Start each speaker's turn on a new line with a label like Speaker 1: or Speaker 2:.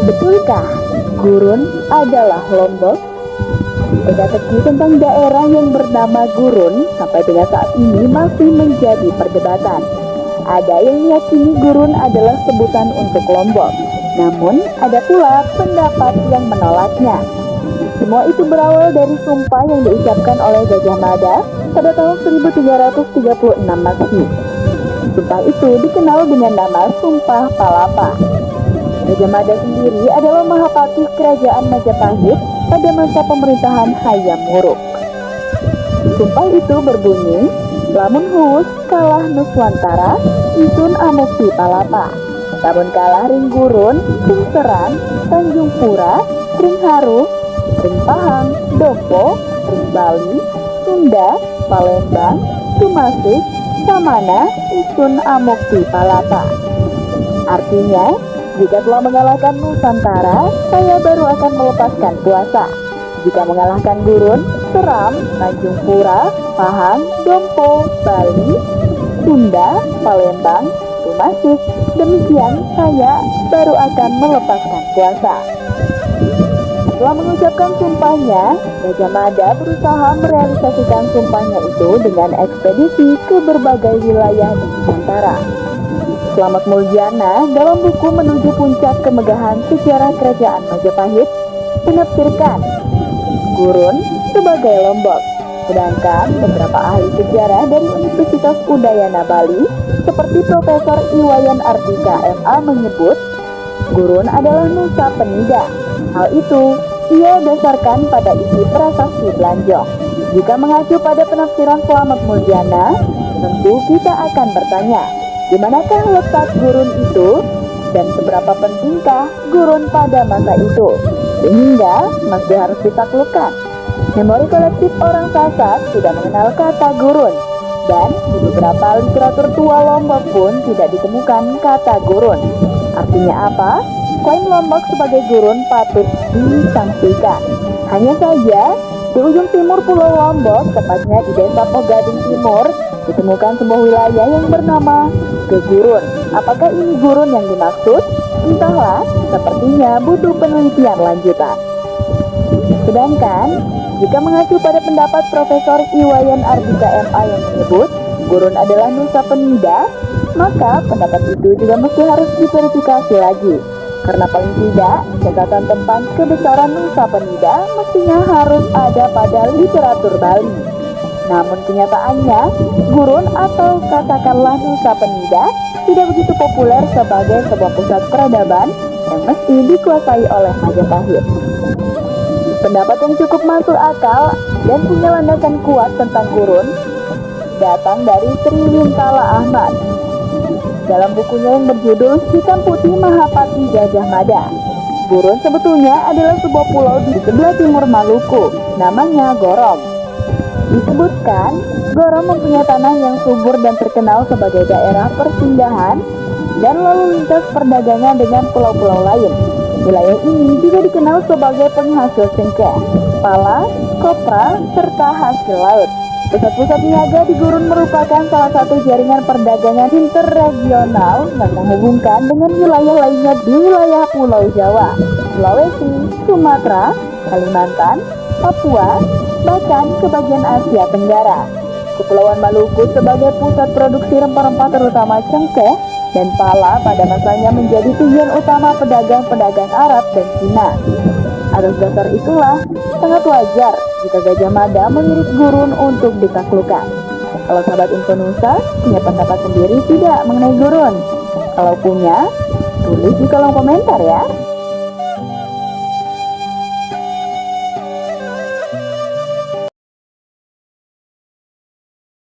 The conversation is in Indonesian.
Speaker 1: Betulkah gurun adalah Lombok? Teka-teki tentang daerah yang bernama Gurun sampai dengan saat ini masih menjadi perdebatan. Ada yang meyakini Gurun adalah sebutan untuk Lombok, namun ada pula pendapat yang menolaknya. Semua itu berawal dari sumpah yang diucapkan oleh Gajah Mada pada tahun 1336 Masehi. Sumpah itu dikenal dengan nama Sumpah Palapa. Gajah Mada sendiri adalah Mahapati Kerajaan Majapahit pada masa pemerintahan Hayam Wuruk. Sumpah itu berbunyi, lamun huus kalah Nuswantara, isun amukti palapa. Lamun kalah ring Gurun, ring Seran, Tanjung Pura, ring Haru, ring Pahang, Dompo, ring Bali, Sunda, Palembang, Tumasik, Samana, isun amukti palapa. Artinya, jika telah mengalahkan Nusantara, saya baru akan melepaskan puasa. Jika mengalahkan Gurun, Seram, Tanjung Pura, Pahang, Dompo, Bali, Sunda, Palembang, Tumasik, demikian saya baru akan melepaskan puasa. Setelah mengucapkan sumpahnya, Gajah Mada berusaha merealisasikan sumpahnya itu dengan ekspedisi ke berbagai wilayah di Nusantara. Slamet Muljana dalam buku Menuju Puncak Kemegahan Sejarah Kerajaan Majapahit menafsirkan Gurun sebagai Lombok, sedangkan beberapa ahli sejarah dari Universitas Udayana Bali seperti Profesor Iwayan Ardika MA menyebut Gurun adalah Nusa Penida. Hal itu ia dasarkan pada isi prasasti Belanjong. Jika mengacu pada penafsiran Slamet Muljana, tentu kita akan bertanya, di manakah letak Gurun itu dan seberapa pentingkah Gurun pada masa itu, sehingga masih harus ditaklukkan. Memori kolektif orang Sasak tidak mengenal kata Gurun, dan di beberapa literatur tua Lombok pun tidak ditemukan kata Gurun. Artinya apa? Klaim Lombok sebagai Gurun patut disangsikan. Hanya saja, di ujung timur Pulau Lombok, tepatnya di Desa Pogading Timur, ditemukan sebuah wilayah yang bernama Gegurun. Apakah ini Gurun yang dimaksud? Entahlah, sepertinya butuh penelitian lanjutan. Sedangkan, jika mengacu pada pendapat Profesor Iwayan Ardika MA yang menyebut Gurun adalah Nusa Penida, maka pendapat itu juga mesti harus diverifikasi lagi. Karena paling tidak, catatan tentang kebesaran Nusa Penida mestinya harus ada pada literatur Bali. Namun kenyataannya, Gurun atau katakanlah Nusa Penida tidak begitu populer sebagai sebuah pusat peradaban yang mesti dikuasai oleh Majapahit. Pendapat yang cukup masuk akal dan punya landasan kuat tentang Gurun datang dari Sri Wintala Ahmad. Dalam bukunya yang berjudul Hitam Putih Mahapati Gajah Mada, Gurun sebetulnya adalah sebuah pulau di sebelah timur Maluku, namanya Gorom. Disebutkan, Gorom mempunyai tanah yang subur dan terkenal sebagai daerah persinggahan dan lalu lintas perdagangan dengan pulau-pulau lain. Wilayah ini juga dikenal sebagai penghasil cengkeh, pala, kopra, serta hasil laut. Pusat-pusat niaga di Gurun merupakan salah satu jaringan perdagangan interregional yang menghubungkan dengan wilayah lainnya di wilayah Pulau Jawa, Sulawesi, Sumatera, Kalimantan, Papua, bahkan ke bagian Asia Tenggara. Kepulauan Maluku sebagai pusat produksi rempah-rempah terutama cengkeh dan pala pada masanya menjadi tujuan utama pedagang-pedagang Arab dan Cina. Atas dasar itulah, sangat wajar jika Gajah Mada melirik Gurun untuk ditaklukkan. Kalau sahabat Infonusa punya pendapat sendiri tidak mengenai Gurun? Kalau punya, tulis di kolom komentar ya.